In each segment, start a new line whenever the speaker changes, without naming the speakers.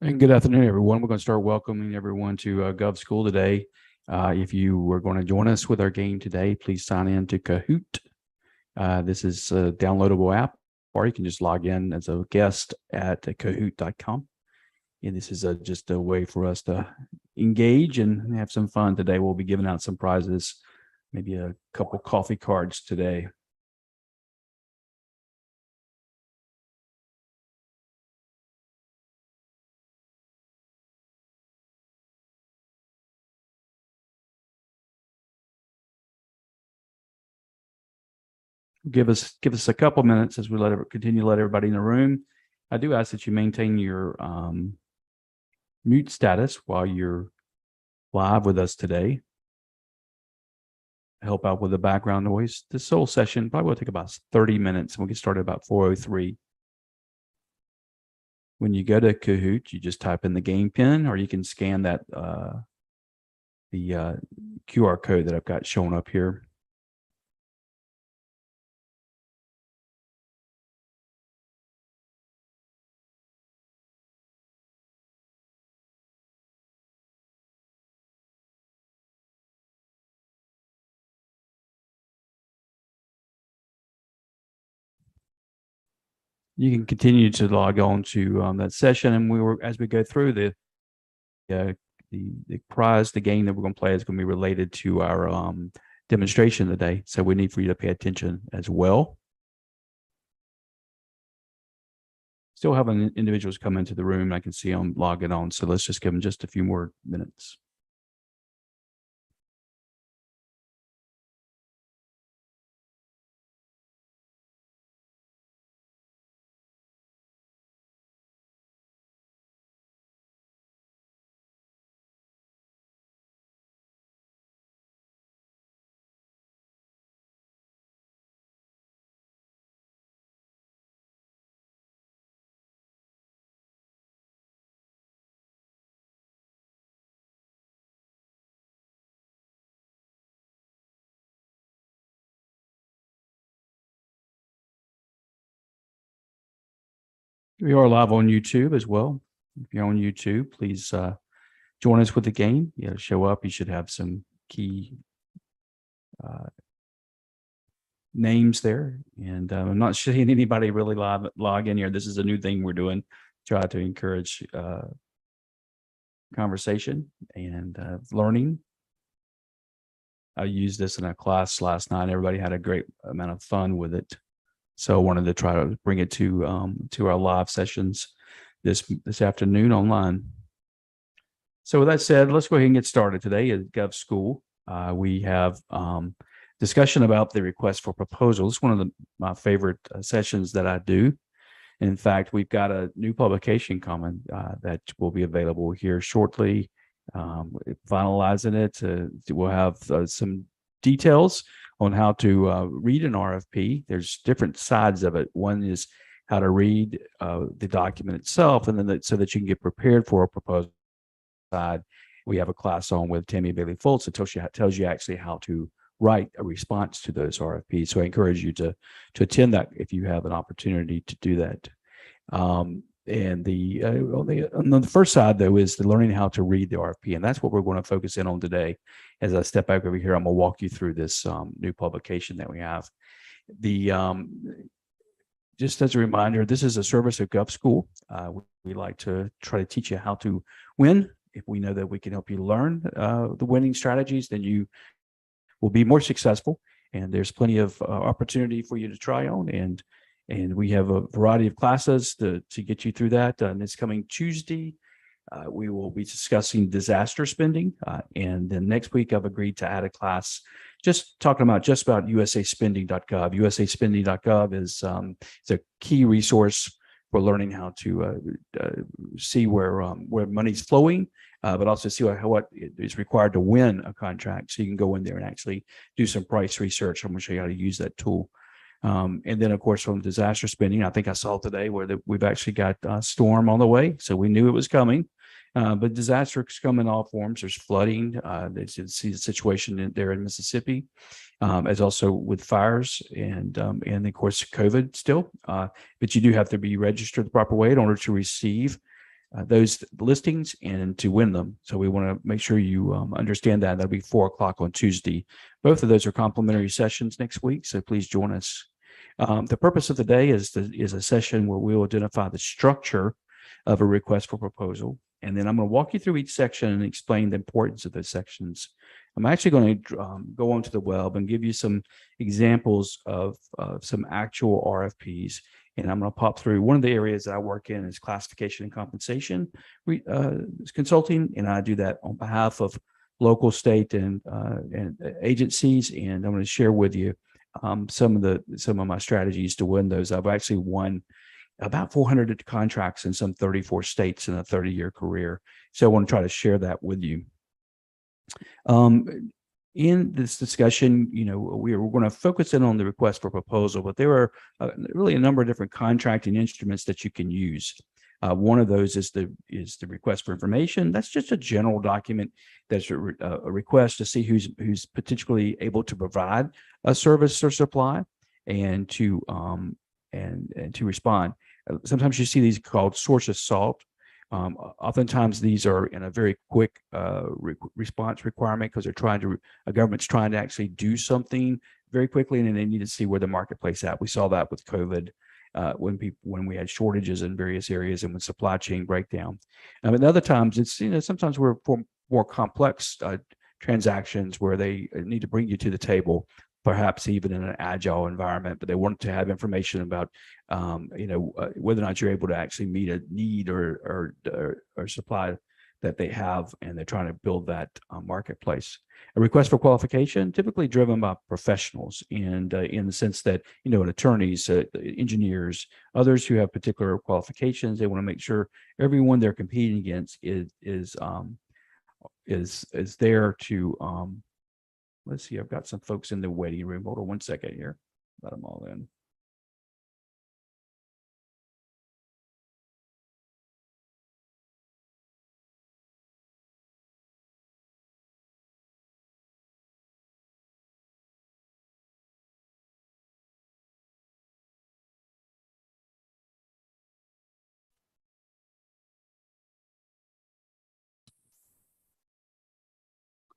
And good afternoon, everyone. We're going to start welcoming everyone to Gov School today. If you were going to join us with our game today, please sign in to Kahoot. This is a downloadable app, or you can just log in as a guest at kahoot.com. And this is just a way for us to engage and have some fun today. We'll be giving out some prizes, maybe a couple coffee cards today. Give us a couple minutes as we continue to let everybody in the room. I do ask that you maintain your mute status while you're live with us today. Help out with the background noise. This whole session probably will take about 30 minutes, and we'll get started about 4:03. When you go to Kahoot, you just type in the game pin, or you can scan that the QR code that I've got showing up here. You can continue to log on to that session, and as we go through the prize, the game that we're going to play is going to be related to our demonstration today. So we need for you to pay attention as well. Still having individuals come into the room. I can see them logging on. So let's just give them just a few more minutes. We are live on YouTube as well. If you're on YouTube, please join us with the game. Show up. You should have some key names there. And I'm not seeing anybody really log in here. This is a new thing we're doing. Try to encourage conversation and learning. I used this in a class last night. Everybody had a great amount of fun with it. So I wanted to try to bring it to our live sessions this afternoon online. So with that said, let's go ahead and get started. Today at Gov School, we have discussion about the request for proposals. It's one of my favorite sessions that I do. In fact, we've got a new publication coming that will be available here shortly. Finalizing it, we'll have some details on how to read an RFP. There's different sides of it. One is how to read the document itself, and then so that you can get prepared for a proposal side. We have a class on with Tammy Bailey Fultz that tells you actually how to write a response to those RFPs. So I encourage you to attend that if you have an opportunity to do that. And on the first side, though, is the learning how to read the RFP. And that's what we're going to focus in on today. As I step back over here, I'm going to walk you through this new publication that we have. Just as a reminder, this is a service of Gov School. We like to try to teach you how to win. If we know that we can help you learn the winning strategies, then you will be more successful. And there's plenty of opportunity for you to try on. And we have a variety of classes to get you through that. And this coming Tuesday, we will be discussing disaster spending. And then next week, I've agreed to add a class just talking about usaspending.gov. usaspending.gov is a key resource for learning how to see where money's flowing, but also see what is required to win a contract. So you can go in there and actually do some price research. I'm going to show you how to use that tool. And then, of course, from disaster spending, I think I saw today where we've actually got a storm on the way. So we knew it was coming. But disasters come in all forms. There's flooding. There's the situation there in Mississippi, as also with fires and of course COVID still. But you do have to be registered the proper way in order to receive those listings and to win them. So we want to make sure you understand that. That'll be 4 o'clock on Tuesday. Both of those are complimentary sessions next week, so please join us. The purpose of the day is a session where we will identify the structure of a request for proposal, and then I'm going to walk you through each section and explain the importance of those sections. I'm actually going to go onto the web and give you some examples of some actual RFPs. And I'm going to pop through. One of the areas that I work in is classification and compensation consulting, and I do that on behalf of local, state, and agencies. And I'm going to share with you some of my strategies to win those. I've actually won about 400 contracts in some 34 states in a 30-year career. So I want to try to share that with you. In this discussion, we're going to focus in on the request for proposal, but there are really a number of different contracting instruments that you can use. One of those is the request for information. That's just a general document that's a request to see who's particularly able to provide a service or supply, and to respond. Sometimes you see these called source of SALT. Oftentimes these are in a very quick response requirement because a government's trying to actually do something very quickly, and then they need to see where the marketplace at. We saw that with COVID when we had shortages in various areas and with supply chain breakdown. And other times it's sometimes we're for more complex transactions where they need to bring you to the table, perhaps even in an agile environment, but they want to have information about, whether or not you're able to actually meet a need or supply that they have, and they're trying to build that marketplace. A request for qualification, typically driven by professionals, and in the sense that, attorneys, engineers, others who have particular qualifications, they want to make sure everyone they're competing against is there to. Let's see, I've got some folks in the waiting room. Hold on 1 second here. Let them all in.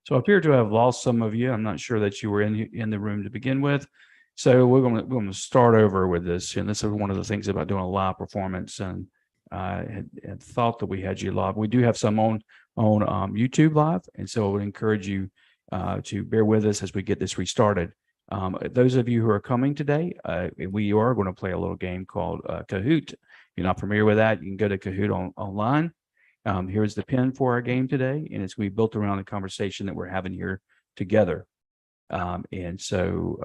So I appear to have lost some of you. I'm not sure that you were in the room to begin with. So we're going to start over with this. And this is one of the things about doing a live performance. And I had thought that we had you live. We do have some on YouTube live. And so I would encourage you to bear with us as we get this restarted. Those of you who are coming today, we are going to play a little game called Kahoot. If you're not familiar with that, you can go to Kahoot online. Here's the pin for our game today, and it's going to be built around the conversation that we're having here together. And so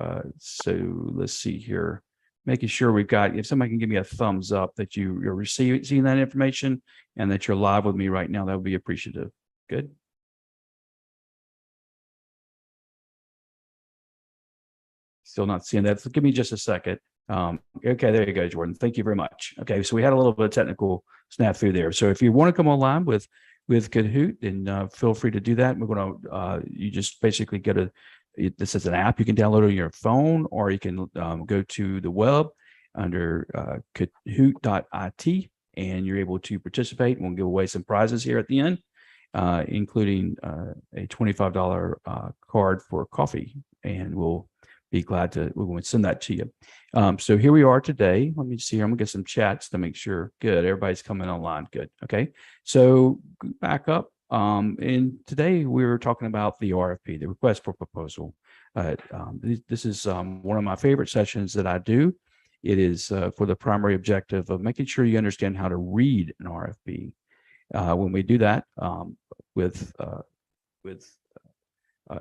let's see here, making sure we've got, if somebody can give me a thumbs up that you're seeing that information and that you're live with me right now, that would be appreciative. Good. Still not seeing that. So give me just a second. Okay, there you go, Jordan. Thank you very much. Okay, so we had a little bit of technical snafu there. So if you want to come online with Kahoot, then feel free to do that. We're going to you just basically this is an app you can download on your phone, or you can go to the web under kahoot.it, and you're able to participate. We'll give away some prizes here at the end, including a $25 card for coffee, and we'll be glad we're going to send that to you. So here we are today. Let me see here. I'm going to get some chats to make sure. Good. Everybody's coming online. Good. Okay. So back up. And today we were talking about the RFP, the request for proposal. This is one of my favorite sessions that I do. It is for the primary objective of making sure you understand how to read an RFP. When we do that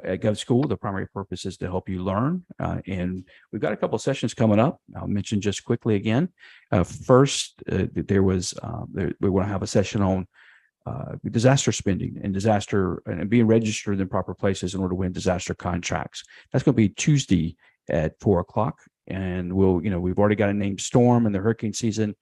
at GovSchool, the primary purpose is to help you learn. And we've got a couple of sessions coming up. I'll mention just quickly again. First, we want to have a session on disaster spending and being registered in proper places in order to win disaster contracts. That's going to be Tuesday at 4 o'clock. And we've already got a named storm in the hurricane season.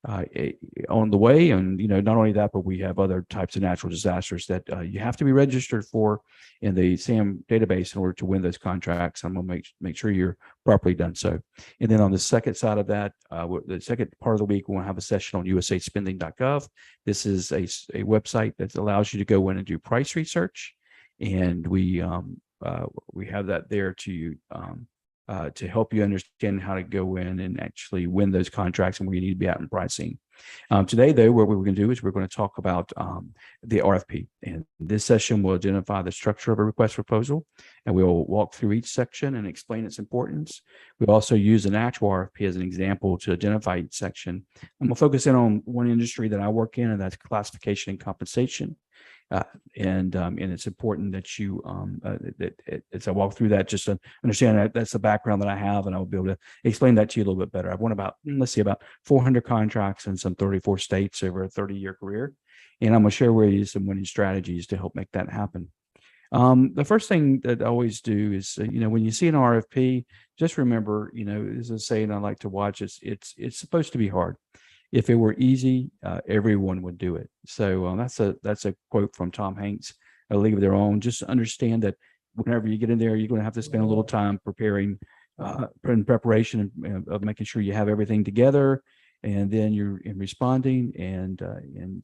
on the way. And, not only that, but we have other types of natural disasters that you have to be registered for in the SAM database in order to win those contracts. I'm going to make sure you're properly done so. And then on the second side of that, the second part of the week, we'll have a session on usaspending.gov. This is a website that allows you to go in and do price research. And we have that there to help you understand how to go in and actually win those contracts and where you need to be at in pricing. Today, though, what we're going to do is we're going to talk about the RFP. And this session will identify the structure of a request proposal, and we'll walk through each section and explain its importance. We'll also use an actual RFP as an example to identify each section. And we'll focus in on one industry that I work in, and that's classification and compensation. And it's important that you as I walk through that, just to understand that's the background that I have, and I'll be able to explain that to you a little bit better. I've won about 400 contracts in some 34 states over a 30-year career, and I'm going to share with you some winning strategies to help make that happen. The first thing that I always do is, when you see an RFP, just remember, there's a saying I like to watch. It's supposed to be hard. If it were easy, everyone would do it. So that's a quote from Tom Hanks, A League of Their Own. Just understand that whenever you get in there, you're going to have to spend a little time preparing, in preparation of making sure you have everything together, and then you're in responding, and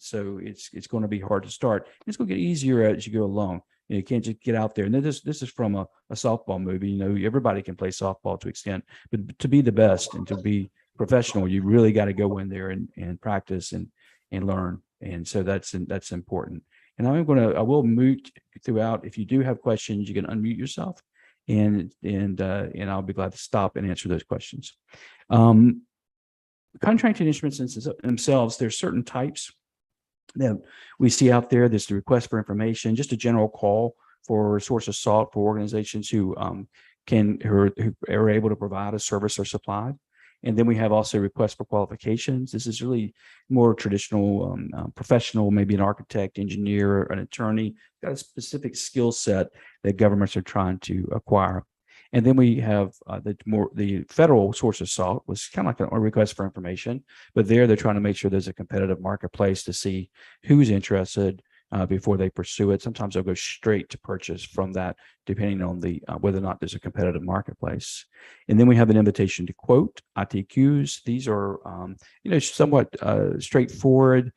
so it's going to be hard to start. It's going to get easier as you go along. You can't just get out there. And this is from a softball movie. Everybody can play softball to an extent, but to be the best and to be professional, you really got to go in there and practice and learn. And so that's important. And I will mute throughout. If you do have questions, you can unmute yourself, and I'll be glad to stop and answer those questions. Contracting instruments themselves, there's certain types that we see out there. There's the request for information, just a general call for a source of salt for organizations who are able to provide a service or supply. And then we have also requests for qualifications. This is really more traditional, professional, maybe an architect, engineer, an attorney, got a specific skill set that governments are trying to acquire. And then we have the federal source of salt, was kind of like a request for information, but they're trying to make sure there's a competitive marketplace to see who's interested before they pursue it. Sometimes they'll go straight to purchase from that, depending on whether or not there's a competitive marketplace. And then we have an invitation to quote, ITQs. These are somewhat straightforward.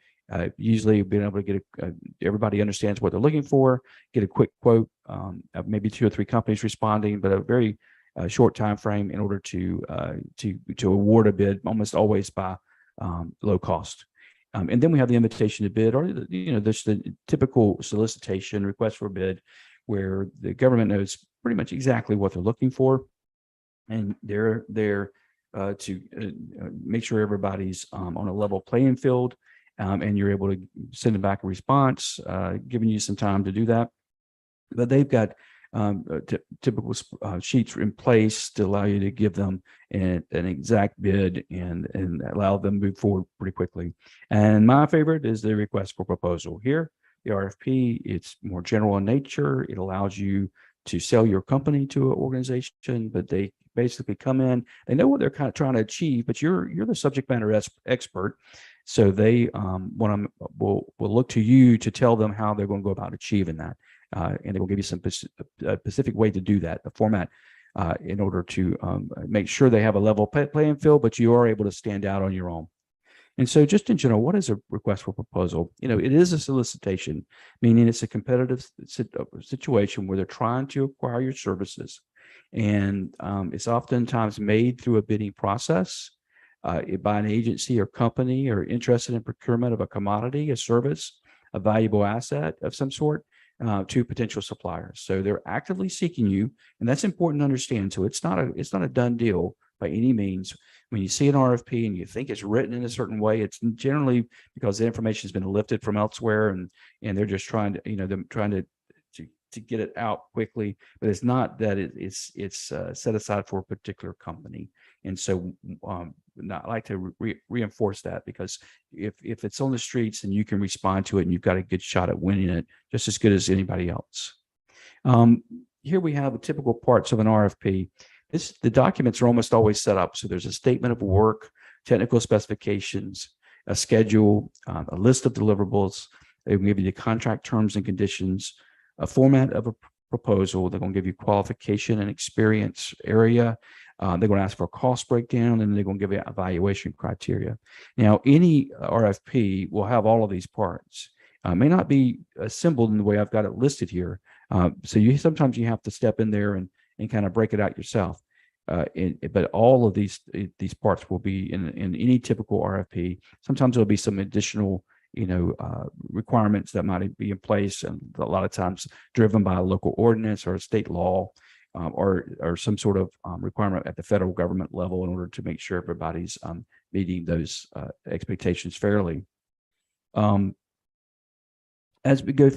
Usually being able to get everybody understands what they're looking for, get a quick quote, maybe 2 or 3 companies responding, but a very short time frame in order to award a bid, almost always by low cost. And then we have the invitation to bid, or there's the typical solicitation, request for bid, where the government knows pretty much exactly what they're looking for, and they're there to make sure everybody's on a level playing field, and you're able to send back a response, giving you some time to do that. But they've got typical sheets in place to allow you to give them an exact bid and allow them to move forward pretty quickly. And my favorite is the request for proposal. Here, the RFP, it's more general in nature. It allows you to sell your company to an organization, but they basically come in, they know what they're kind of trying to achieve, but you're the subject matter expert. So they will look to you to tell them how they're going to go about achieving that. And they will give you some specific way to do that, the format, in order to make sure they have a level playing field, but you are able to stand out on your own. And so just in general, what is a request for proposal? It is a solicitation, meaning it's a competitive situation where they're trying to acquire your services. And it's oftentimes made through a bidding process by an agency or company or interested in procurement of a commodity, a service, a valuable asset of some sort, to potential suppliers. So they're actively seeking you, and that's important to understand. So it's not a done deal by any means. When you see an RFP and you think it's written in a certain way, it's generally because the information has been lifted from elsewhere, and they're just trying to get it out quickly. But it's not that it's set aside for a particular company. And so I like to reinforce that, because if it's on the streets and you can respond to it and you've got a good shot at winning it, just as good as anybody else. Here we have the typical parts of an RFP. The documents are almost always set up. So there's a statement of work, technical specifications, a schedule, a list of deliverables. They will give you the contract terms and conditions, a format of a proposal. They're going to give you qualification and experience area. They're going to ask for a cost breakdown, and they're going to give you evaluation criteria. Now, any RFP will have all of these parts. May not be assembled in the way I've got it listed here. So sometimes you have to step in there and kind of break it out yourself. But all of these parts will be in any typical RFP. Sometimes there'll be some additional requirements that might be in place, and a lot of times driven by a local ordinance or a state law, or some sort of requirement at the federal government level in order to make sure everybody's meeting those expectations fairly. As we go,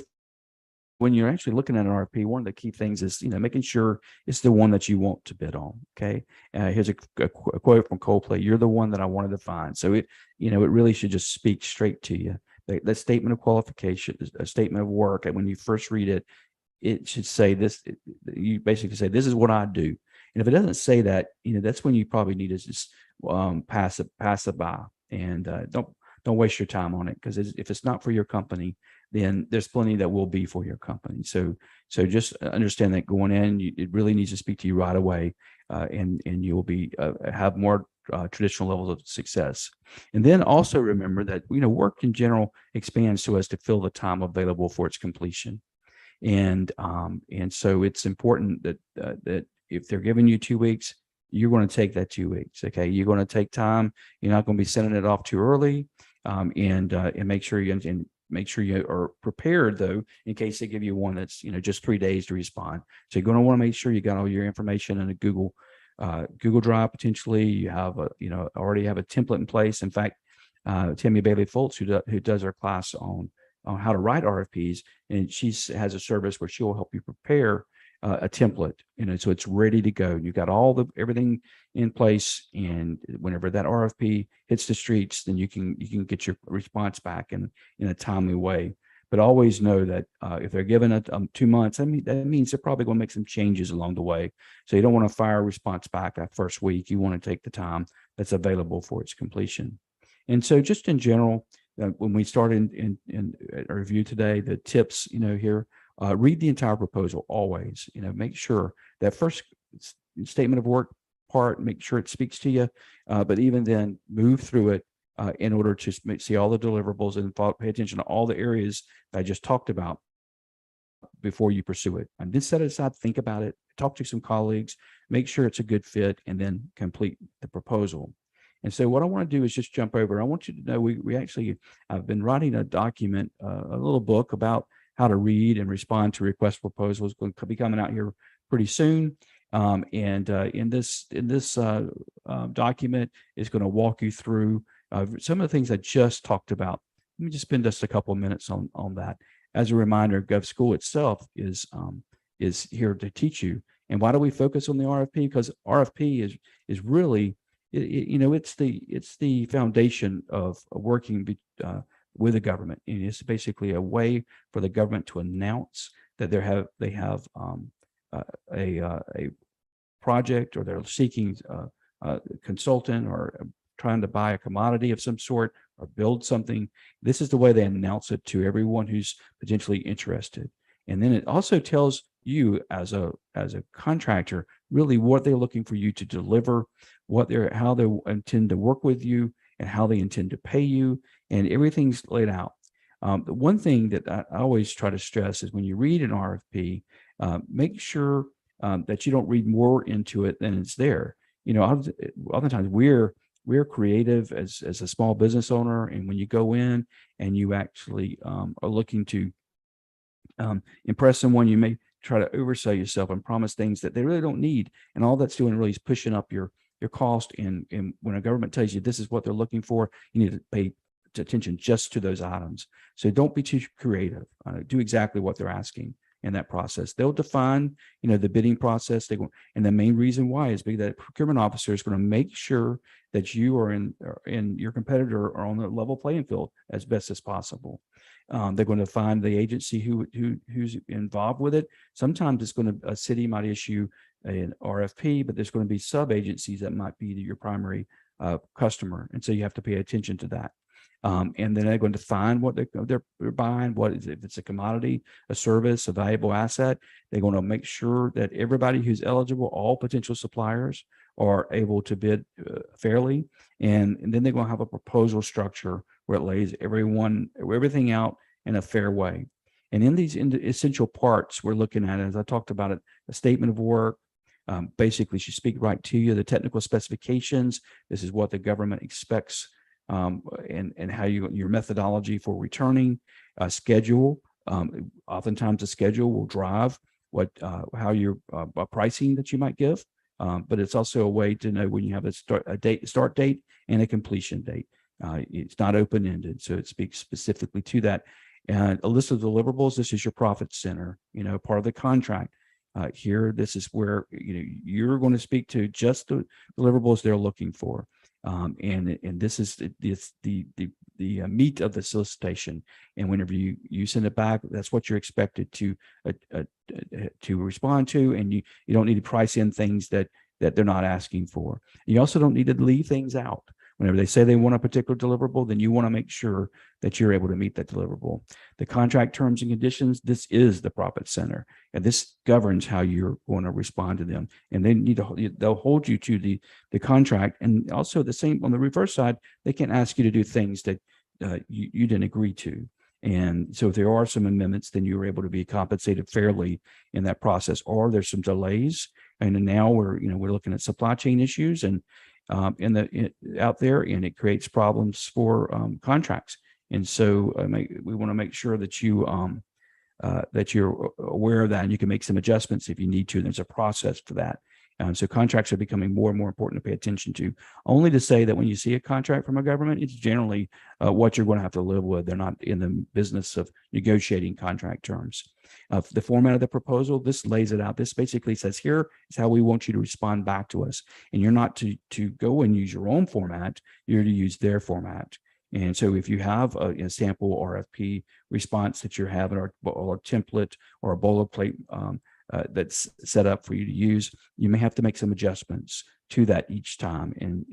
when you're actually looking at an RFP, one of the key things is making sure it's the one that you want to bid on. Okay, here's a quote from Coldplay: "You're the one that I wanted to find." So it really should just speak straight to you. That statement of qualification, a statement of work, and when you first read it, it should say this. You basically say, "This is what I do." And if it doesn't say that, that's when you probably need to just pass it by, and don't waste your time on it, because if it's not for your company, then there's plenty that will be for your company. So just understand that going in, it really needs to speak to you right away, and you will be have more traditional levels of success. And then also remember that work in general expands so as to fill the time available for its completion. And so it's important that if they're giving you 2 weeks, you're going to take that 2 weeks. Okay, you're going to take time. You're not going to be sending it off too early, and make sure you are prepared, though, in case they give you one that's just 3 days to respond. So you're going to want to make sure you got all your information in a Google Drive. Potentially, you have already have a template in place. In fact, Tammy Bailey Foltz, who does our class on how to write RFPs, and she has a service where she will help you prepare a template, so it's ready to go. You've got everything in place, and whenever that RFP hits the streets, then you can get your response back in a timely way. But always know that if they're given it 2 months, that means they're probably going to make some changes along the way. So you don't want to fire a response back that first week. You want to take the time that's available for its completion. And so, just in general, when we start in a review today, the tips here. Read the entire proposal always. Make sure that first statement of work part, make sure it speaks to you. But even then, move through it in order to see all the deliverables and pay attention to all the areas that I just talked about before you pursue it. And then set it aside, think about it, talk to some colleagues, make sure it's a good fit, and then complete the proposal. And so what I want to do is just jump over. I want you to know we actually, I've been writing a document, a little book about how to read and respond to request proposals. Going to be coming out here pretty soon. And in this document is going to walk you through some of the things I just talked about. Let me just spend just a couple of minutes on that. As a reminder, GovSchool itself is here to teach you. And why do we focus on the RFP? Because RFP is really, it's the foundation of working with the government, and it's basically a way for the government to announce that they have a project, or they're seeking a consultant, or trying to buy a commodity of some sort, or build something. This is the way they announce it to everyone who's potentially interested. And then it also tells you as a contractor really what they're looking for you to deliver, how they intend to work with you, and how they intend to pay you, and everything's laid out. The one thing that I always try to stress is when you read an RFP, make sure that you don't read more into it than it's there. Oftentimes we're creative as a small business owner, and when you go in and you actually are looking to impress someone, you may try to oversell yourself and promise things that they really don't need, and all that's doing really is pushing up your cost. And when a government tells you this is what they're looking for, you need to pay attention just to those items. So don't be too creative. Do exactly what they're asking in that process. They'll define, the bidding process. And the main reason why is because that procurement officer is going to make sure that you and your competitor are on the level playing field as best as possible. They're going to find the agency who's involved with it. Sometimes a city might issue an RFP, but there's going to be sub agencies that might be your primary customer, and so you have to pay attention to that. And then they're going to define what they're buying, what is, if it's a commodity, a service, a valuable asset. They're going to make sure that everybody who's eligible, all potential suppliers, are able to bid fairly. And then they're going to have a proposal structure where it lays everything out in a fair way. And in these essential parts we're looking at, as I talked about it, a statement of work, basically should speak right to you. The technical specifications, this is what the government expects, and how your methodology for returning, schedule. Oftentimes the schedule will drive how your pricing that you might give. But it's also a way to know when you have a start date and a completion date. It's not open-ended, so it speaks specifically to that. And a list of deliverables. This is your profit center, part of the contract. Here, this is where you're going to speak to just the deliverables they're looking for, and this is the meat of the solicitation. And whenever you send it back, that's what you're expected to respond to, and you don't need to price in things that they're not asking for. You also don't need to leave things out. Whenever they say they want a particular deliverable, then you want to make sure that you're able to meet that deliverable. The contract terms and conditions, this is the profit center, and this governs how you're going to respond to them. And they'll hold you to the contract. And also the same on the reverse side, they can ask you to do things that you didn't agree to. And so if there are some amendments, then you're able to be compensated fairly in that process. Or there's some delays, and now we're looking at supply chain issues and out there, and it creates problems for contracts. And so we want to make sure that you're aware of that, and you can make some adjustments if you need to. There's a process for that. So contracts are becoming more and more important to pay attention to. Only to say that when you see a contract from a government, it's generally what you're going to have to live with. They're not in the business of negotiating contract terms. The format of the proposal, this lays it out. This basically says, here is how we want you to respond back to us. And you're not to go and use your own format, you're to use their format. And so if you have a sample RFP response that you're having, or a template or a boilerplate that's set up for you to use, you may have to make some adjustments to that each time. And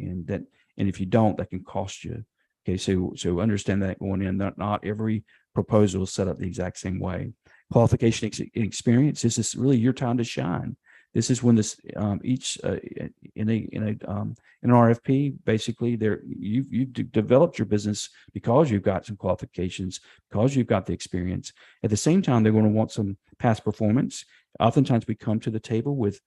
if you don't, that can cost you. Okay, so understand that going in, not every proposal is set up the exact same way. Qualification experience, this is really your time to shine. This is when this in an RFP, basically you've developed your business because you've got some qualifications, because you've got the experience. At the same time, they're going to want some past performance. Oftentimes we come to the table with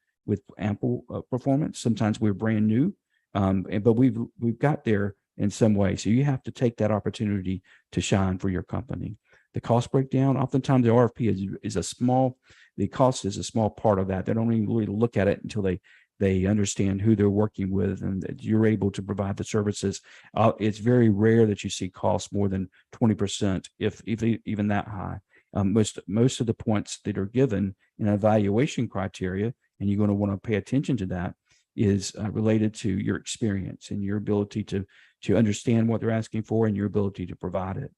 ample performance. Sometimes we're brand new, but we've got there in some way. So you have to take that opportunity to shine for your company. The cost breakdown, oftentimes the RFP the cost is a small part of that. They don't even really look at it until they understand who they're working with, and that you're able to provide the services. It's very rare that you see costs more than 20%, if even that high. Most of the points that are given in evaluation criteria, and you're going to want to pay attention to that, is related to your experience and your ability to understand what they're asking for and your ability to provide it.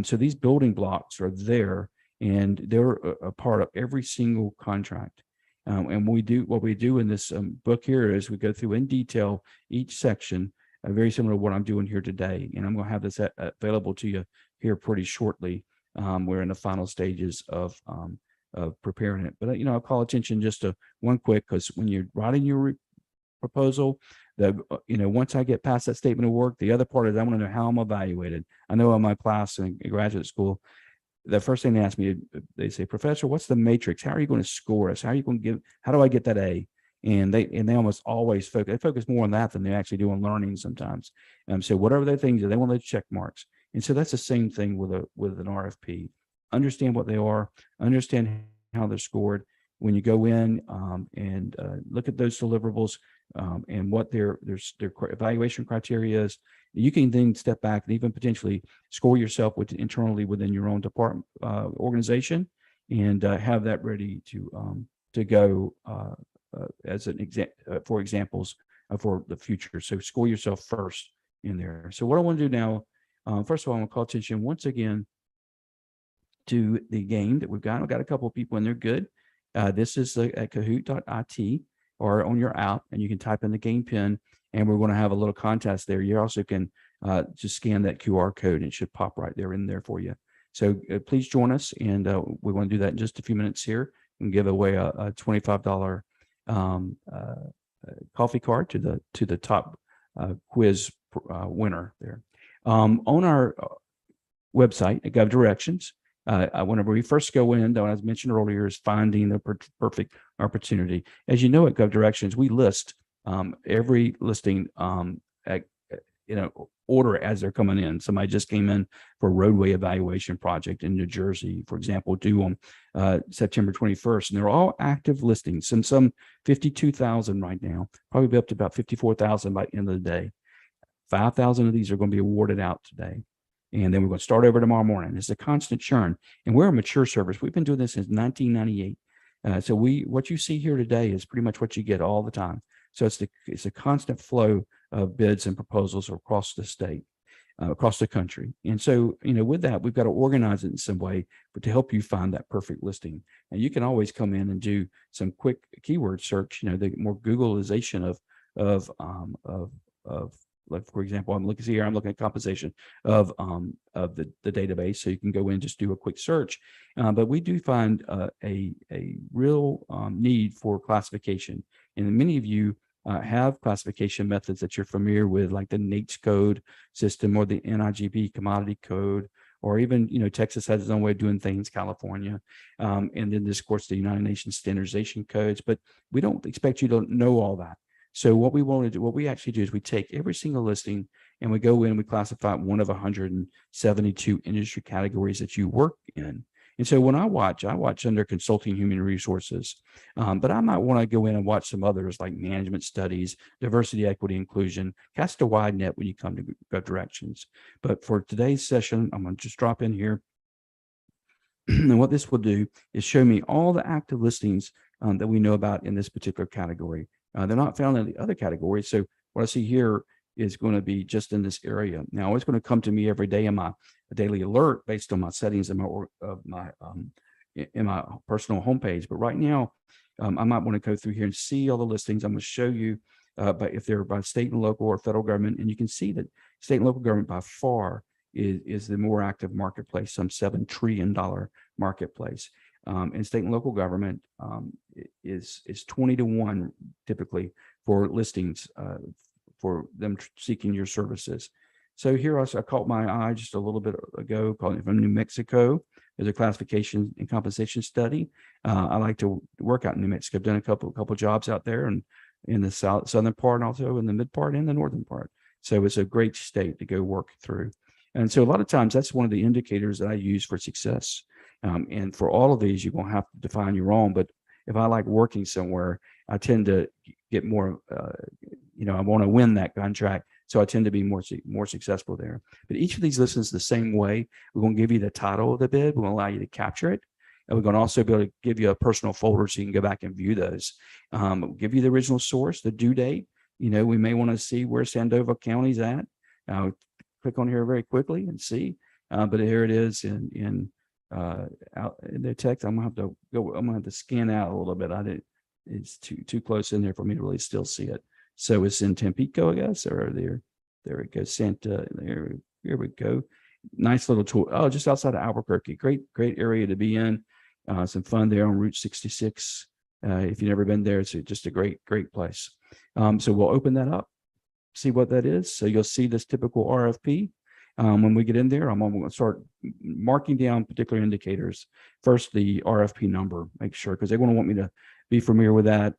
So these building blocks are there, and they're a part of every single contract. And what we do in this book here is we go through in detail each section, very similar to what I'm doing here today. And I'm going to have this available to you here pretty shortly. We're in the final stages of preparing it. But I'll call attention just to one quick, because when you're writing your proposal, once I get past that statement of work, the other part is I want to know how I'm evaluated. I know in my class in graduate school, the first thing they ask me, they say, "Professor, what's the matrix? How are you going to score us? How do I get that A?" And they almost always focus more on that than they actually do on learning sometimes. So whatever their things are, they want those check marks. And so that's the same thing with an RFP. Understand what they are, understand how they're scored. When you go in and look at those deliverables and what their evaluation criteria is, you can then step back and even potentially score yourself internally within your own department organization, and have that ready to go as an for examples for the future. So score yourself first in there. So what I want to do now, first of all, I want to call attention once again to the game that we've got. I've got a couple of people in there. Good. This is at kahoot.it or on your app, and you can type in the game pin, and we're going to have a little contest there. You also can just scan that QR code and it should pop right there in there for you. So please join us, and we want to do that in just a few minutes here and give away a $25 coffee card to the top quiz winner there. On our website at GovDirections, whenever we first go in, though, as mentioned earlier, is finding the perfect opportunity. As you know, at GovDirections, we list every listing at order as they're coming in. Somebody just came in for a roadway evaluation project in New Jersey, for example, due on September 21st, and they're all active listings. Some 52,000 right now, probably be up to about 54,000 by the end of the day. 5,000 of these are going to be awarded out today. And then we're going to start over tomorrow morning. It's a constant churn. And we're a mature service. We've been doing this since 1998. So what you see here today is pretty much what you get all the time. So it's a constant flow of bids and proposals across the state, across the country. And so, with that, we've got to organize it in some way, but to help you find that perfect listing. And you can always come in and do some quick keyword search, the more Googleization of like, for example, I'm looking at compensation of the database. So you can go in and just do a quick search. But we do find a real need for classification. And many of you have classification methods that you're familiar with, like the NAICS code system or the NIGB commodity code, or even, Texas has its own way of doing things, California. And then this, of course, the United Nations standardization codes, but we don't expect you to know all that. So what we actually do is we take every single listing and we go in and we classify one of 172 industry categories that you work in. And so when I watch under consulting human resources, but I might want to go in and watch some others like management studies, diversity, equity, inclusion. Cast a wide net when you come to GovDirections. But for today's session, I'm going to just drop in here. And what this will do is show me all the active listings that we know about in this particular category. They're not found in the other categories. So what I see here is going to be just in this area. Now it's going to come to me every day in my daily alert based on my settings in my personal homepage. But right now, I might want to go through here and see all the listings. I'm going to show you, but if they're by state and local or federal government, and you can see that state and local government by far is the more active marketplace, some $7 trillion marketplace. And state and local government is 20 to 1 typically for listings for them seeking your services. So here I caught my eye just a little bit ago, calling it from New Mexico. There's a classification and compensation study. I like to work out in New Mexico. I've done a couple jobs out there, and in the southern part, and also in the mid part and the northern part. So it's a great state to go work through. And so a lot of times that's one of the indicators that I use for success. And for all of these, you're going to have to define your own. But if I like working somewhere, I tend to get more, I want to win that contract. So I tend to be more successful there. But each of these listens the same way. We're going to give you the title of the bid. We're going to allow you to capture it. And we're going to also be able to give you a personal folder so you can go back and view those. We'll give you the original source, the due date. We may want to see where Sandoval County's at. Click on here very quickly and see. But here it is out in the text. I'm gonna have to scan out a little bit. It's too close in there for me to really still see it. So it's in Tampico, I guess, or there it goes. Santa, here we go. Nice little tour. Oh, just outside of Albuquerque. Great area to be in. Some fun there on Route 66. If you've never been there, it's just a great place. So we'll open that up, see what that is. So you'll see this typical RFP. When we get in there, I'm going to start marking down particular indicators. First, the RFP number, make sure, because they're going to want me to be familiar with that.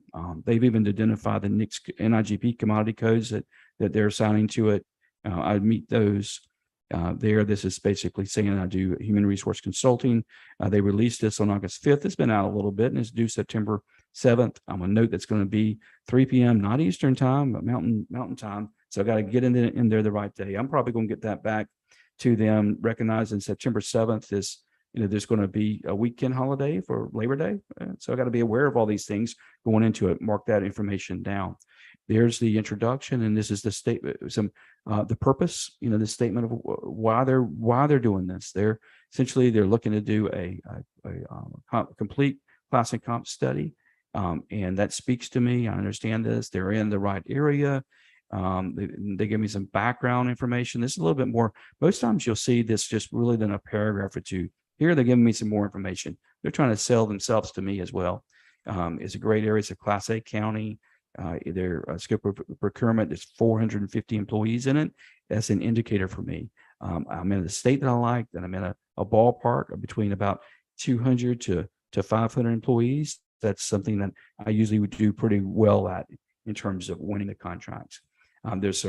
They've even identified the NIGP commodity codes that they're assigning to it. I meet those there. This is basically saying I do human resource consulting. They released this on August 5th. It's been out a little bit, and it's due September 7th. I'm going to note that's going to be 3 p.m., not Eastern time, but Mountain time. So I got to get in there the right day. I'm probably going to get that back to them, recognizing September 7th is, there's going to be a weekend holiday for Labor Day. So I got to be aware of all these things going into it, mark that information down. There's the introduction, and this is the statement, the purpose, the statement of why they're doing this. They're looking to do a complete class and comp study. And that speaks to me. I understand this. They're in the right area. They give me some background information. This is a little bit more. Most times you'll see this just really in a paragraph or two. Here they're giving me some more information. They're trying to sell themselves to me as well. It's a great area. It's a Class A county. Their scope of procurement is 450 employees in it. That's an indicator for me. I'm in a state that I like, that I'm in a ballpark of between about 200 to 500 employees. That's something that I usually would do pretty well at in terms of winning the contracts. There's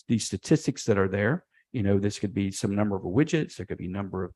these statistics that are there. This could be some number of widgets. There could be number of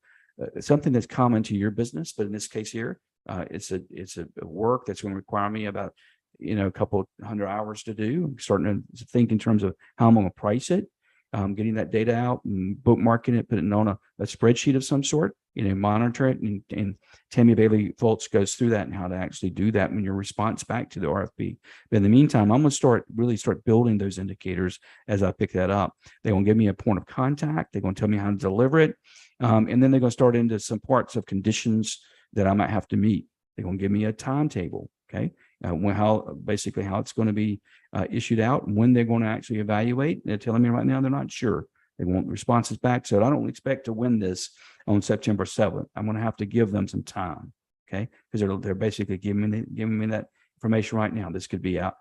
something that's common to your business, but in this case here, it's a work that's going to require me about a couple hundred hours to do. I'm starting to think in terms of how I'm going to price it, getting that data out and bookmarking it, putting it on a spreadsheet of some sort, monitor it. And Tammy Bailey Fultz goes through that and how to actually do that when your response back to the RFP. But in the meantime, I'm going to really start building those indicators as I pick that up. They're going to give me a point of contact. They're going to tell me how to deliver it. And then they're going to start into some parts of conditions that I might have to meet. They're going to give me a timetable. Okay. How it's going to be issued out and when they're going to actually evaluate. They're telling me right now they're not sure. They want responses back. So I don't expect to win this on September 7th. I'm going to have to give them some time. Okay. Because they're basically giving me that information right now. This could be out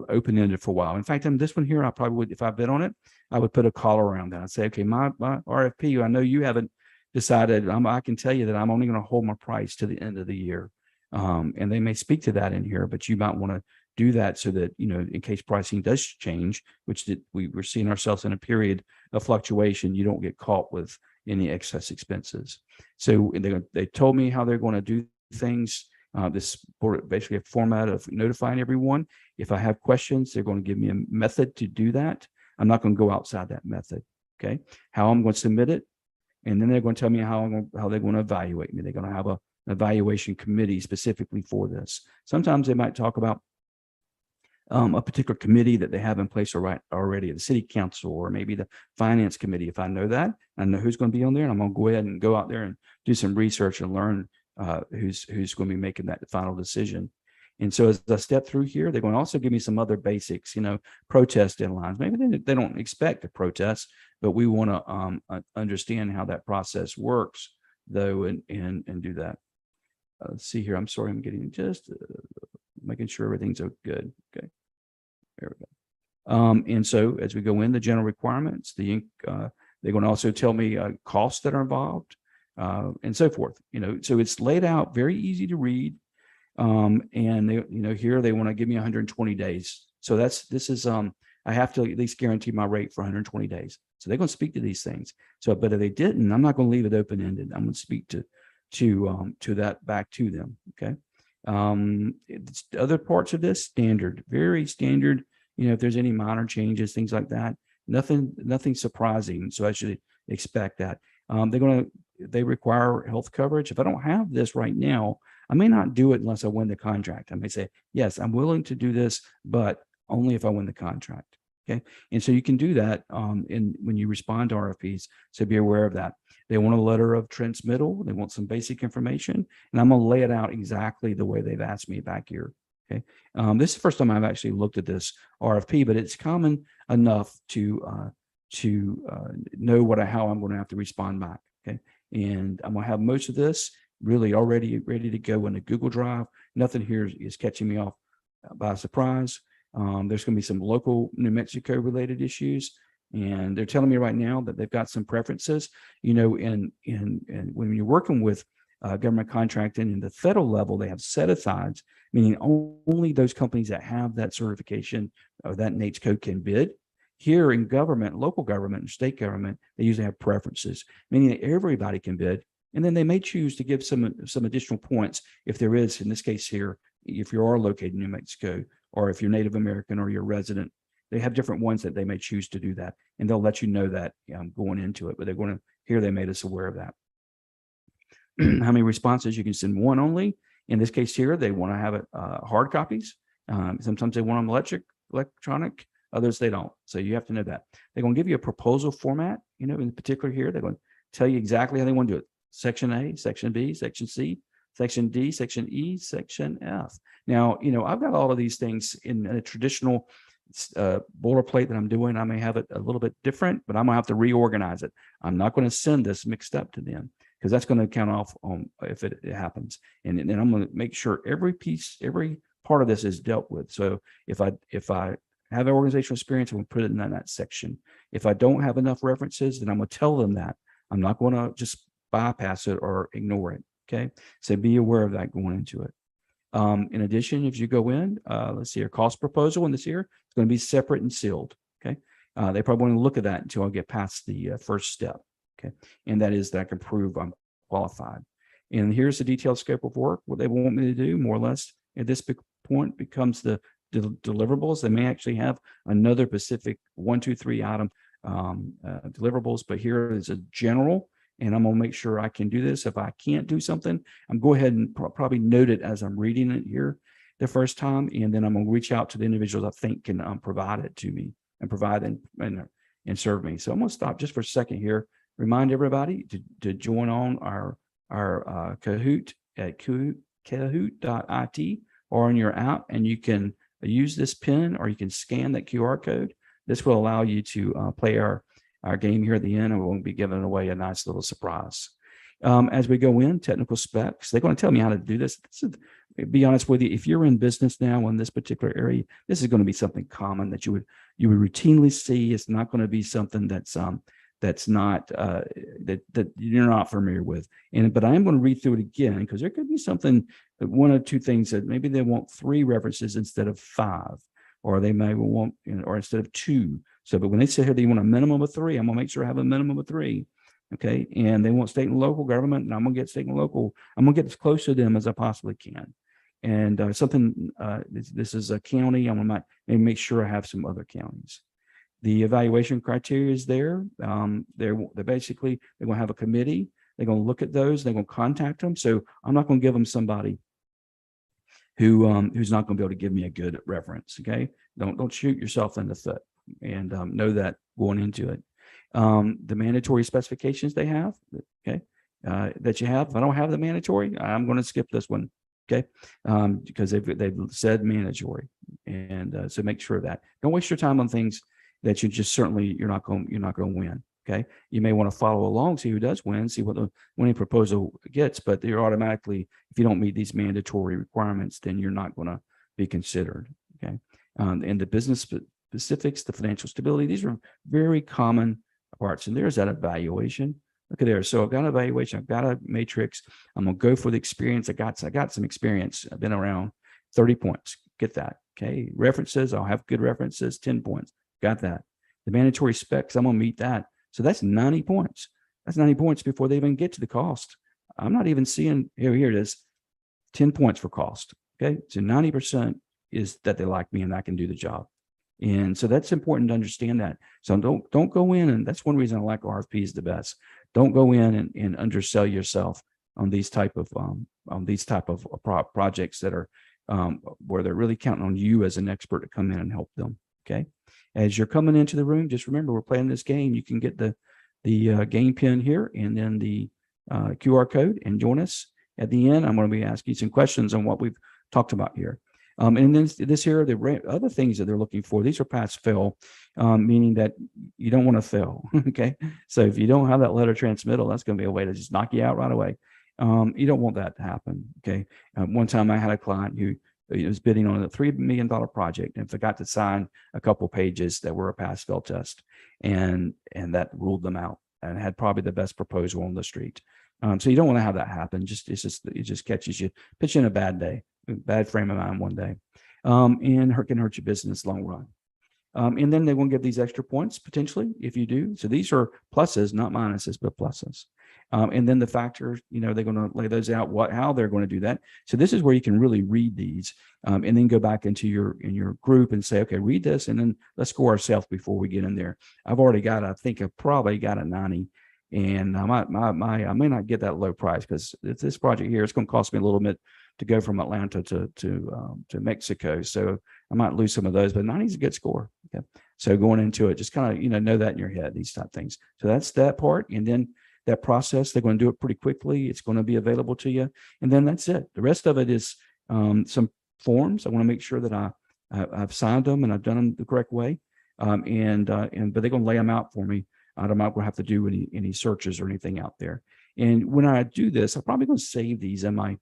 open-ended for a while. In fact, this one here, I probably would, if I bid on it, I would put a collar around that. I'd say, okay, my RFP, I know you haven't decided. I can tell you that I'm only going to hold my price to the end of the year. And they may speak to that in here, but you might want to do that so that, in case pricing does change, which we're seeing ourselves in a period of fluctuation, you don't get caught with any excess expenses. So they told me how they're going to do things. This basically a format of notifying everyone. If I have questions, they're going to give me a method to do that. I'm not going to go outside that method. Okay. How I'm going to submit it. And then they're going to tell me how they're going to evaluate me. They're going to have an evaluation committee specifically for this. Sometimes they might talk about a particular committee that they have in place already, the city council, or maybe the finance committee. If I know that, I know who's going to be on there, and I'm going to go ahead and go out there and do some research and learn who's going to be making that final decision. And so as I step through here, they're going to also give me some other basics, protest deadlines. Maybe they don't expect a protest, but we want to understand how that process works, though, and do that. Let's see here. I'm sorry, I'm getting just making sure everything's good. Okay, there we go. And so as we go in, the general requirements, they're going to also tell me costs that are involved, and so forth. So it's laid out very easy to read. And they, here they want to give me 120 days. So this is I have to at least guarantee my rate for 120 days. So they're going to speak to these things. So, but if they didn't, I'm not going to leave it open ended. I'm going to speak to that back to them. Okay. Other parts of this standard, very standard. If there's any minor changes, things like that, nothing surprising. So I should expect that. They require health coverage. If I don't have this right now, I may not do it unless I win the contract. I may say, yes, I'm willing to do this, but only if I win the contract. Okay. And so you can do that when you respond to RFPs. So be aware of that. They want a letter of transmittal. They want some basic information, and I'm going to lay it out exactly the way they've asked me back here. Okay. This is the first time I've actually looked at this RFP, but it's common enough to know how I'm going to have to respond back. Okay. And I'm going to have most of this really already ready to go in a Google Drive. Nothing here is catching me off by surprise. There's going to be some local New Mexico related issues. And they're telling me right now that they've got some preferences, and when you're working with government contracting in the federal level, they have set asides, meaning only those companies that have that certification or that NAICS code can bid. Here in government, local government and state government, they usually have preferences, meaning that everybody can bid. And then they may choose to give some additional points if there is, in this case here, if you are located in New Mexico, or if you're Native American or you're resident. They have different ones that they may choose to do that, and they'll let you know that going into it. But they're going to here. They made us aware of that. How many responses? You can send one only. In this case here, they want to have it hard copies. Sometimes they want them electronic. Others they don't. So you have to know that. They're going to give you a proposal format. In particular here, they're going to tell you exactly how they want to do it. Section A, Section B, Section C, Section D, Section E, Section F. Now, I've got all of these things in a traditional boilerplate that I'm doing. I may have it a little bit different, but I'm gonna have to reorganize it. I'm not going to send this mixed up to them because that's going to count off on if it happens. And then I'm going to make sure every piece, every part of this is dealt with. So if I have an organizational experience, I'm going to put it in that section. If I don't have enough references, then I'm going to tell them that. I'm not going to just bypass it or ignore it. Okay. So be aware of that going into it. In addition, if you go in, let's see, a cost proposal in this here, it's going to be separate and sealed. Okay. They probably want to look at that until I get past the first step. Okay. And that is that I can prove I'm qualified. And here's the detailed scope of work. What they want me to do, more or less, at this point becomes the deliverables. They may actually have another specific 1, 2, 3 item deliverables, but here is a general, and I'm going to make sure I can do this. If I can't do something, I'm go ahead and probably note it as I'm reading it here the first time, and then I'm going to reach out to the individuals I think can provide it to me and provide and serve me. So I'm going to stop just for a second here. Remind everybody to join on our Kahoot at kahoot.it or on your app, and you can use this pin or you can scan that QR code. This will allow you to play our game here at the end, and we'll be giving away a nice little surprise. As we go in, technical specs, they're going to tell me how to do this. Be honest with you, if you're in business now in this particular area, this is going to be something common that you would routinely see. It's not going to be something that's not that you're not familiar with. But I am going to read through it again because there could be something, one or two things that maybe they want 3 references instead of 5, or they may want, or instead of 2. So, but when they say here they want a minimum of 3, I'm gonna make sure I have a minimum of 3. Okay, and they want state and local government, and I'm gonna get state and local. I'm gonna get as close to them as I possibly can. And this is a county. I'm gonna maybe make sure I have some other counties. The evaluation criteria is there. They're basically, they're going to have a committee. They're going to look at those. They're going to contact them. So I'm not going to give them somebody who's not going to be able to give me a good reference. Okay, don't shoot yourself in the foot, and know that going into it. The mandatory specifications they have. Okay, that you have. If I don't have the mandatory, I'm going to skip this one. Okay, because they've said mandatory, and so make sure of that. Don't waste your time on things that you're not going to win. Okay, you may want to follow along, see who does win, see what the winning proposal gets, but you're automatically, if you don't meet these mandatory requirements, then you're not going to be considered. Okay, and the business specifics, the financial stability, these are very common parts. And there's that evaluation. Look at there. So I've got an evaluation. I've got a matrix. I'm gonna go for the experience. I got some experience. I've been around. 30 points. Get that. Okay. References. I'll have good references. 10 points. Got that. The mandatory specs, I'm going to meet that. So that's 90 points. That's 90 points before they even get to the cost. I'm not even seeing, here it is, 10 points for cost. Okay. So 90% is that they like me and I can do the job. And so that's important to understand that. So don't go in, and that's one reason I like RFPs the best. Don't go in and undersell yourself on these type of projects that are where they're really counting on you as an expert to come in and help them. Okay. As you're coming into the room, just remember we're playing this game. You can get the game pin here and then the QR code and join us. At the end, I'm going to be asking some questions on what we've talked about here. And then this here, the other things that they're looking for, these are pass fail, meaning that you don't want to fail. Okay. So if you don't have that letter transmittal, that's going to be a way to just knock you out right away. You don't want that to happen. Okay. One time I had a client who was bidding on a $3 million project and forgot to sign a couple pages that were a pass fail test, and that ruled them out and had probably the best proposal on the street. So you don't want to have that happen. It just catches you pitching a bad day, bad frame of mind one day, and can hurt your business long run. And then they won't give these extra points potentially if you do. So these are pluses, not minuses, but pluses. And then the factors, they're going to lay those out, how they're going to do that. So this is where you can really read these, and then go back into your group and say, okay, read this, and then let's score ourselves before we get in there. I think I've probably got a 90, and I may not get that low price because this project here, it's going to cost me a little bit to go from Atlanta to Mexico. So I might lose some of those, but 90 is a good score. Okay. So going into it, just kind of, know that in your head, these type of things. So that's that part. And then that process, they're going to do it pretty quickly. It's going to be available to you. And then that's it. The rest of it is some forms. I want to make sure that I've signed them and I've done them the correct way. But they're going to lay them out for me. I'm not going to have to do any searches or anything out there. And when I do this, I'm probably going to save these in my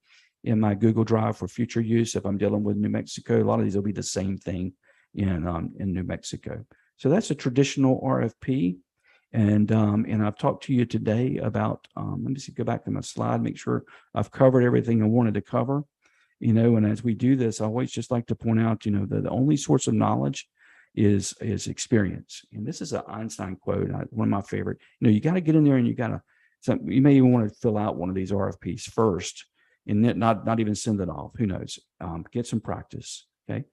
Google Drive for future use. If I'm dealing with New Mexico, a lot of these will be the same thing in New Mexico. So that's a traditional RFP. And I've talked to you today about, let me see, go back to my slide, make sure I've covered everything I wanted to cover. And as we do this, I always just like to point out, the only source of knowledge is experience. And this is an Einstein quote, one of my favorite. You got to get in there and you may even want to fill out one of these RFPs first and not even send it off. Who knows? Get some practice. Okay.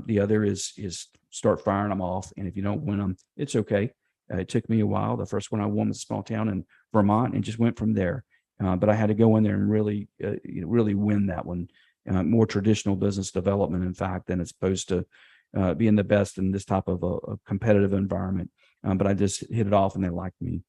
The other is start firing them off. And if you don't win them, it's okay. It took me a while. The first one I won was a small town in Vermont and just went from there. But I had to go in there and really win that one. More traditional business development, in fact, than it's supposed to being the best in this type of a competitive environment. But I just hit it off and they liked me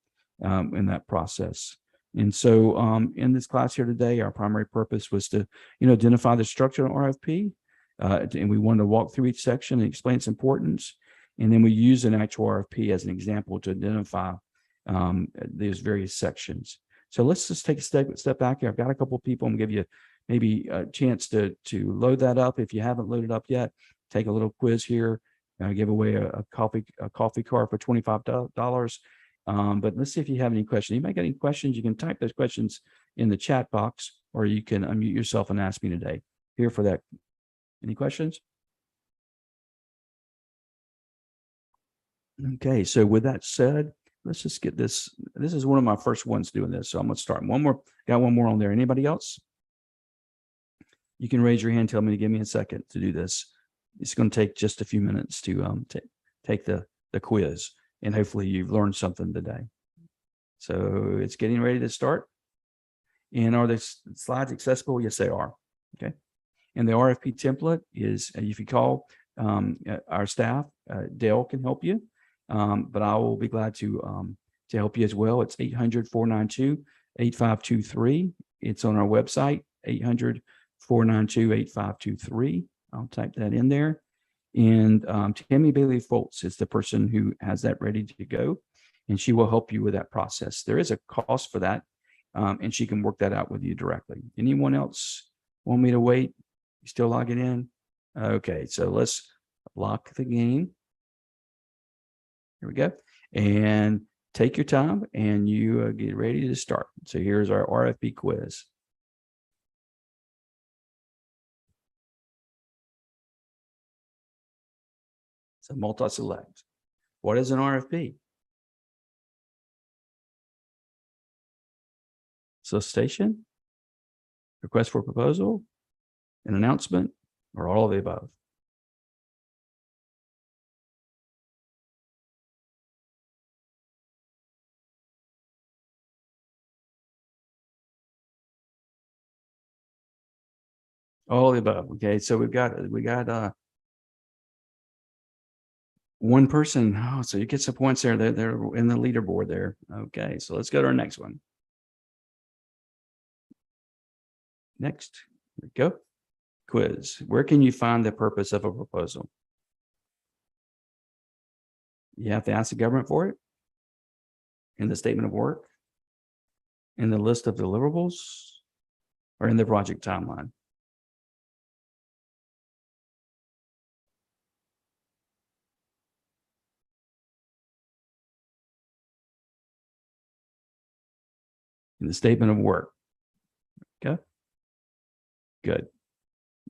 in that process. And so in this class here today, our primary purpose was to, identify the structure of RFP. And we wanted to walk through each section and explain its importance. And then we use an actual RFP as an example to identify these various sections. So let's just take a step back here. I've got a couple of people. I'm going to give you maybe a chance to load that up. If you haven't loaded up yet, take a little quiz here. Give away a coffee card for $25. But let's see if you have any questions. You might get any questions. You can type those questions in the chat box, or you can unmute yourself and ask me today. Here for that. Any questions? Okay, so with that said, let's just get this. This is one of my first ones doing this, so I'm going to start. Got one more on there. Anybody else? You can raise your hand. Tell me to give me a second to do this. It's going to take just a few minutes to take the quiz, and hopefully you've learned something today. So it's getting ready to start. And are the slides accessible? Yes, they are. Okay. And the RFP template is, if you call our staff, Dale can help you, but I will be glad to help you as well. It's 800-492-8523. It's on our website, 800-492-8523. I'll type that in there. And Tammy Bailey Foltz is the person who has that ready to go, and she will help you with that process. There is a cost for that, and she can work that out with you directly. Anyone else want me to wait? You still logging in? Okay, so let's lock the game. Here we go. And take your time and you get ready to start. So here's our RFP quiz. So multi-select. What is an RFP? Solicitation, request for proposal, an announcement, or all of the above? All of the above. Okay, so we got one person. Oh, so you get some points there. They're in the leaderboard there. Okay, so let's go to our next one. Next, here we go. Quiz. Where can you find the purpose of a proposal? You have to ask the government for it, in the statement of work, in the list of deliverables, or in the project timeline. In the statement of work. Okay. Good.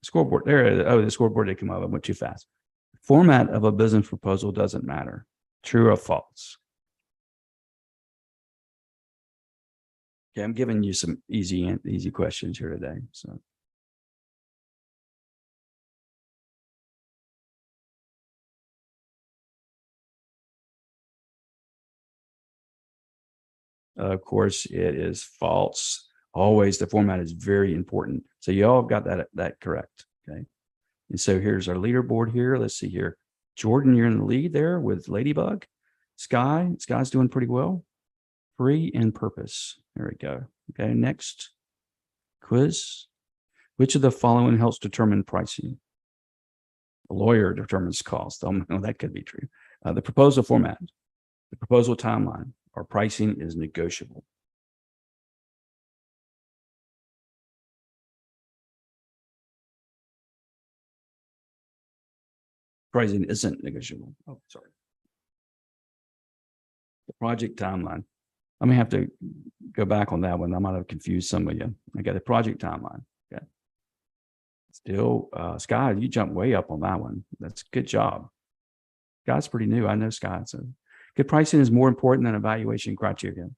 Scoreboard there. Oh, the scoreboard did come up. I went too fast. Format of a business proposal doesn't matter. True or false? Okay, I'm giving you some easy questions here today. So, of course, it is false. Always, the format is very important. So you all got that correct. Okay. And so here's our leaderboard here. Let's see here. Jordan, you're in the lead there with Ladybug. Sky's doing pretty well. Free and purpose. There we go. Okay, next quiz. Which of the following helps determine pricing? A lawyer determines cost. No, that could be true. The proposal format, the proposal timeline, or pricing is negotiable. Pricing isn't negotiable. Oh, sorry. The project timeline. I may have to go back on that one. I might have confused some of you. I got the project timeline. Okay. Still, Sky, you jumped way up on that one. That's good job. Sky's pretty new. I know Sky. So good pricing is more important than evaluation criteria.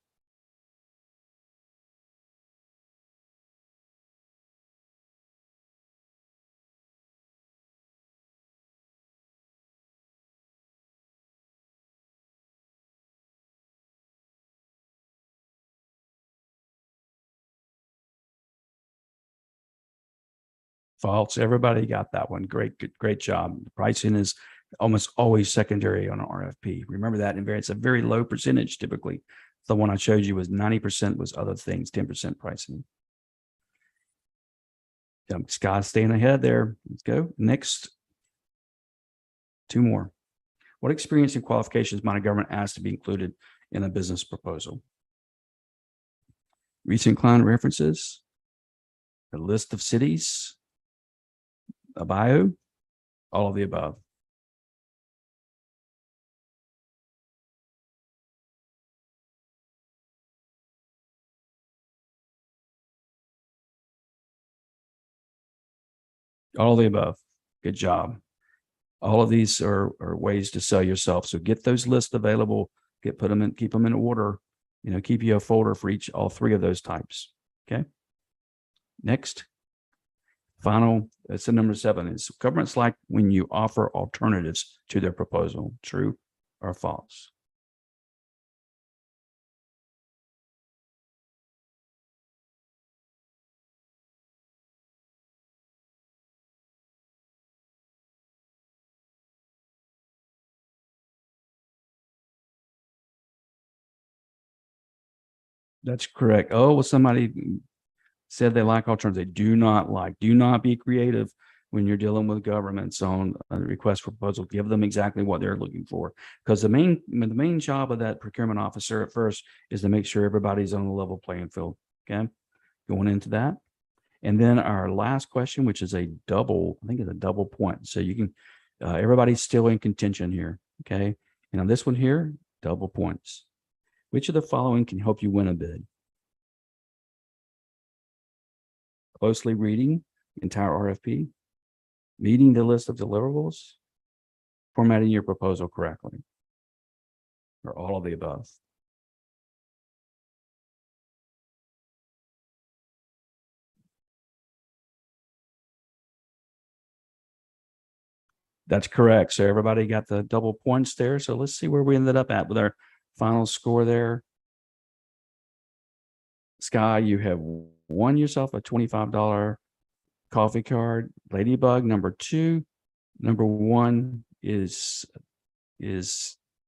False. Everybody got that one. Great job. Pricing is almost always secondary on an RFP. Remember that. And it's a very low percentage typically. The one I showed you was 90% was other things, 10% pricing. Sky's staying ahead there. Let's go. Next. Two more. What experience and qualifications might a government ask to be included in a business proposal? Recent client references, a list of cities, a bio, all of the above. All of the above. Good job. All of these are ways to sell yourself. So get those lists available, keep them in order, keep you a folder for all three of those types. Okay. Next. Final, that's the number 7 is governments like when you offer alternatives to their proposal. True or false? That's correct. Oh, well, somebody said they like alternatives. They do not be creative when you're dealing with governments on a request for proposal. Give them exactly what they're looking for. Because the main job of that procurement officer at first is to make sure everybody's on a level playing field. Okay. Going into that. And then our last question, which is I think it's a double point. So you can, everybody's still in contention here. Okay. And on this one here, double points. Which of the following can help you win a bid? Closely reading the entire RFP, meeting the list of deliverables, formatting your proposal correctly, or all of the above. That's correct. So everybody got the double points there. So let's see where we ended up at with our final score there. Sky, you have won yourself a $25 coffee card. Ladybug, number 2. Number 1 is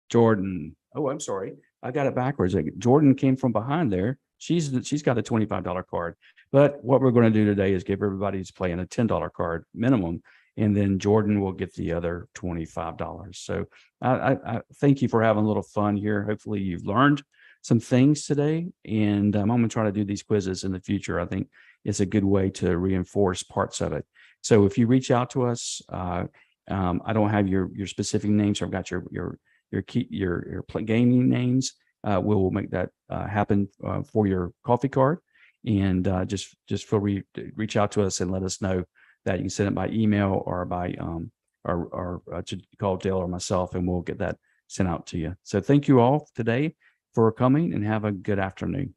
Jordan. Oh, I'm sorry. I got it backwards. Jordan came from behind there. She's got a $25 card. But what we're going to do today is give everybody who's playing a $10 card minimum, and then Jordan will get the other $25. So I thank you for having a little fun here. Hopefully you've learned some things today, and I'm going to try to do these quizzes in the future. I think it's a good way to reinforce parts of it. So if you reach out to us, I don't have your specific names. So I've got your gaming names. We will make that happen for your coffee card, and just feel reach out to us and let us know that. You can send it by email or by or to call Dale or myself, and we'll get that sent out to you. So thank you all today for coming, and have a good afternoon.